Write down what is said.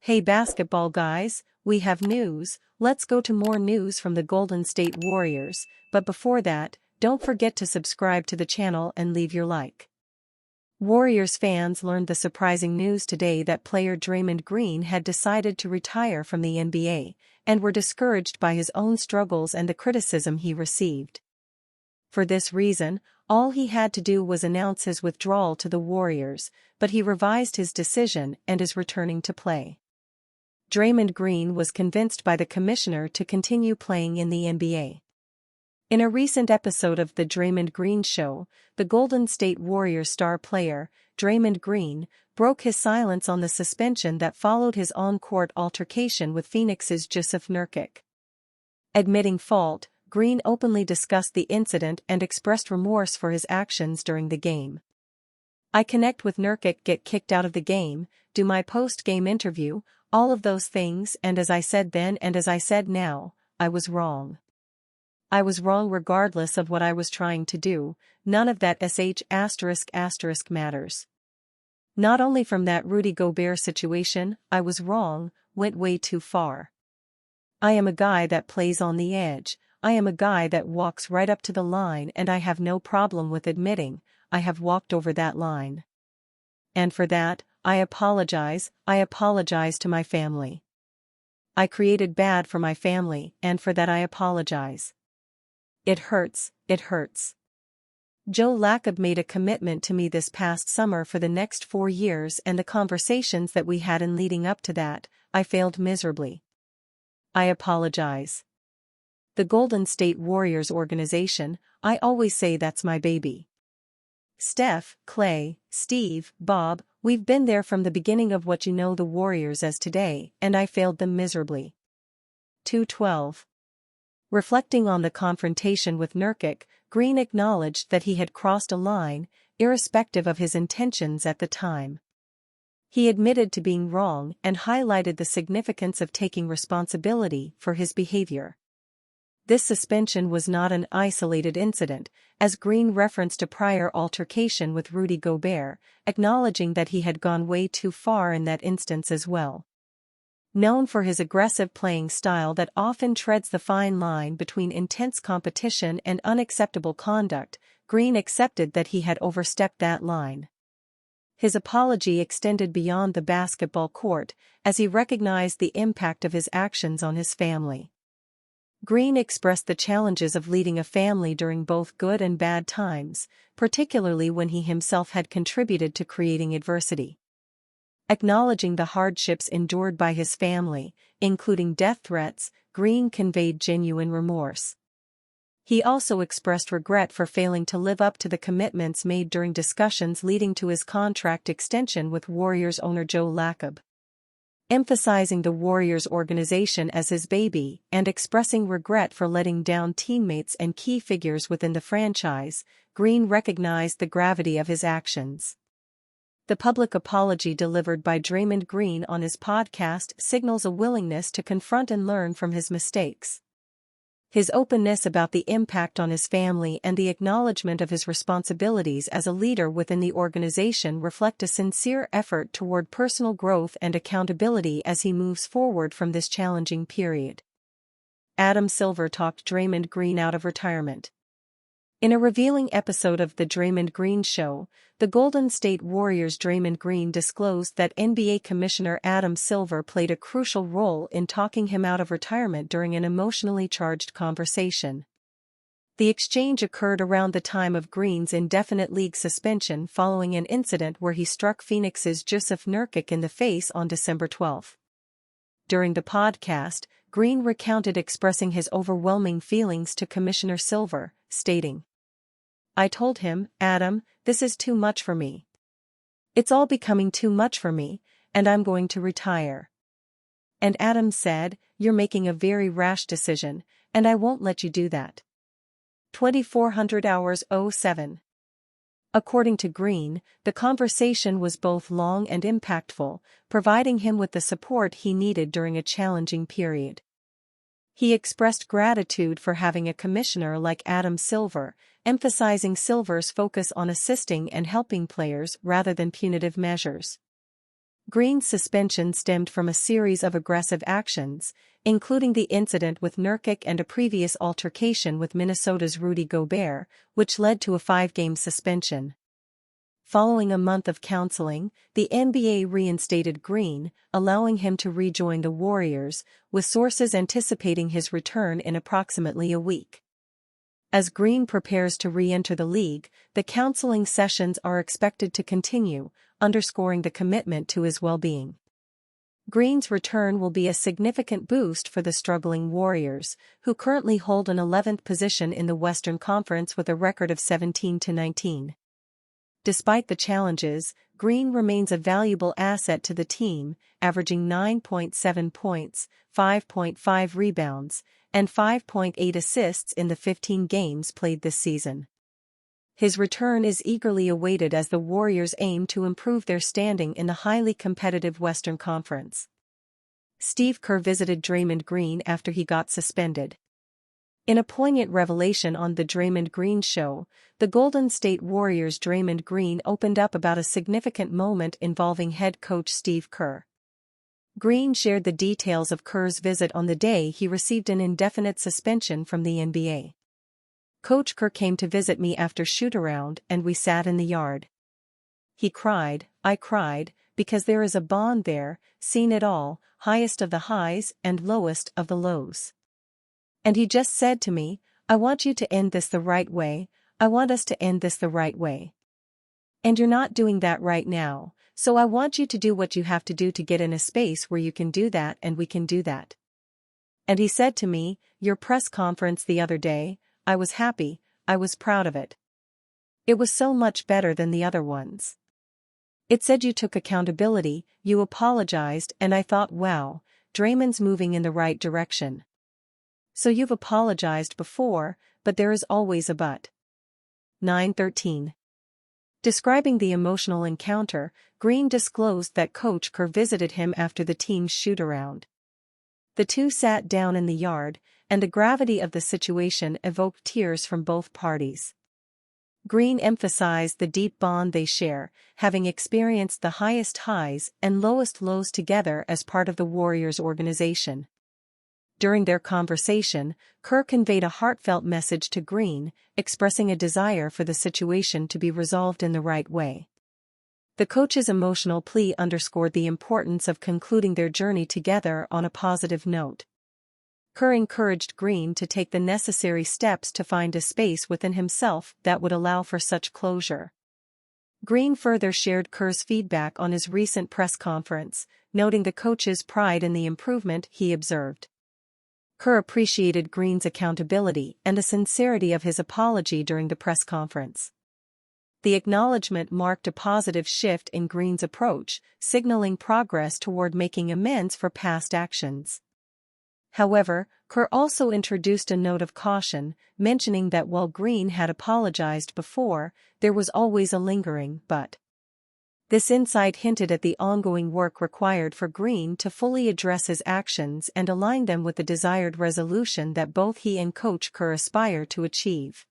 Hey basketball guys, we have news. Let's go to more news from the Golden State Warriors, but before that, don't forget to subscribe to the channel and leave your like. Warriors fans learned the surprising news today that player Draymond Green had decided to retire from the NBA, and were discouraged by his own struggles and the criticism he received. For this reason, all he had to do was announce his withdrawal to the Warriors, but he revised his decision and is returning to play. Draymond Green was convinced by the commissioner to continue playing in the NBA. In a recent episode of The Draymond Green Show, the Golden State Warriors star player, Draymond Green, broke his silence on the suspension that followed his on-court altercation with Phoenix's Jusuf Nurkic. Admitting fault, Green openly discussed the incident and expressed remorse for his actions during the game. "I connect with Nurkic, get kicked out of the game, do my post-game interview, all of those things, and as I said then and as I said now, I was wrong. I was wrong regardless of what I was trying to do, none of that matters. Not only from that Rudy Gobert situation, I was wrong, went way too far. I am a guy that plays on the edge, I am a guy that walks right up to the line, and I have no problem with admitting, I have walked over that line. And for that, I apologize to my family. I created bad for my family, and for that I apologize. It hurts. Joe Lacob made a commitment to me this past summer for the next 4 years, and the conversations that we had in leading up to that, I failed miserably. I apologize. The Golden State Warriors organization, I always say that's my baby. Steph, Clay, Steve, Bob, we've been there from the beginning of what you know the Warriors as today, and I failed them miserably." 2:12. Reflecting on the confrontation with Nurkic, Green acknowledged that he had crossed a line, irrespective of his intentions at the time. He admitted to being wrong and highlighted the significance of taking responsibility for his behavior. This suspension was not an isolated incident, as Green referenced a prior altercation with Rudy Gobert, acknowledging that he had gone way too far in that instance as well. Known for his aggressive playing style that often treads the fine line between intense competition and unacceptable conduct, Green accepted that he had overstepped that line. His apology extended beyond the basketball court, as he recognized the impact of his actions on his family. Green expressed the challenges of leading a family during both good and bad times, particularly when he himself had contributed to creating adversity. Acknowledging the hardships endured by his family, including death threats, Green conveyed genuine remorse. He also expressed regret for failing to live up to the commitments made during discussions leading to his contract extension with Warriors owner Joe Lacob. Emphasizing the Warriors organization as his baby and expressing regret for letting down teammates and key figures within the franchise, Green recognized the gravity of his actions. The public apology delivered by Draymond Green on his podcast signals a willingness to confront and learn from his mistakes. His openness about the impact on his family and the acknowledgement of his responsibilities as a leader within the organization reflect a sincere effort toward personal growth and accountability as he moves forward from this challenging period. Adam Silver talked Draymond Green out of retirement. In a revealing episode of The Draymond Green Show, the Golden State Warriors' Draymond Green disclosed that NBA Commissioner Adam Silver played a crucial role in talking him out of retirement during an emotionally charged conversation. The exchange occurred around the time of Green's indefinite league suspension following an incident where he struck Phoenix's Jusuf Nurkic in the face on December 12. During the podcast, Green recounted expressing his overwhelming feelings to Commissioner Silver, stating, "I told him, Adam, this is too much for me. It's all becoming too much for me, and I'm going to retire." And Adam said, "You're making a very rash decision, and I won't let you do that." 2400 hours 07. According to Green, the conversation was both long and impactful, providing him with the support he needed during a challenging period. He expressed gratitude for having a commissioner like Adam Silver, emphasizing Silver's focus on assisting and helping players rather than punitive measures. Green's suspension stemmed from a series of aggressive actions, including the incident with Nurkic and a previous altercation with Minnesota's Rudy Gobert, which led to a 5-game suspension. Following a month of counseling, the NBA reinstated Green, allowing him to rejoin the Warriors, with sources anticipating his return in approximately a week. As Green prepares to re-enter the league, the counseling sessions are expected to continue, underscoring the commitment to his well-being. Green's return will be a significant boost for the struggling Warriors, who currently hold an 11th position in the Western Conference with a record of 17-19. Despite the challenges, Green remains a valuable asset to the team, averaging 9.7 points, 5.5 rebounds, and 5.8 assists in the 15 games played this season. His return is eagerly awaited as the Warriors aim to improve their standing in the highly competitive Western Conference. Steve Kerr visited Draymond Green after he got suspended. In a poignant revelation on The Draymond Green Show, the Golden State Warriors' Draymond Green opened up about a significant moment involving head coach Steve Kerr. Green shared the details of Kerr's visit on the day he received an indefinite suspension from the NBA. "Coach Kerr came to visit me after shoot-around and we sat in the yard. He cried, I cried, because there is a bond there, seen it all, highest of the highs and lowest of the lows. And he just said to me, I want you to end this the right way, I want us to end this the right way. And you're not doing that right now, so I want you to do what you have to do to get in a space where you can do that and we can do that. And he said to me, your press conference the other day, I was happy, I was proud of it. It was so much better than the other ones. It said you took accountability, you apologized, and I thought, wow, Draymond's moving in the right direction. So you've apologized before, but there is always a but." 9:13. Describing the emotional encounter, Green disclosed that Coach Kerr visited him after the team's shoot-around. The two sat down in the yard, and the gravity of the situation evoked tears from both parties. Green emphasized the deep bond they share, having experienced the highest highs and lowest lows together as part of the Warriors organization. During their conversation, Kerr conveyed a heartfelt message to Green, expressing a desire for the situation to be resolved in the right way. The coach's emotional plea underscored the importance of concluding their journey together on a positive note. Kerr encouraged Green to take the necessary steps to find a space within himself that would allow for such closure. Green further shared Kerr's feedback on his recent press conference, noting the coach's pride in the improvement he observed. Kerr appreciated Green's accountability and the sincerity of his apology during the press conference. The acknowledgement marked a positive shift in Green's approach, signaling progress toward making amends for past actions. However, Kerr also introduced a note of caution, mentioning that while Green had apologized before, there was always a lingering but. This insight hinted at the ongoing work required for Green to fully address his actions and align them with the desired resolution that both he and Coach Kerr aspire to achieve.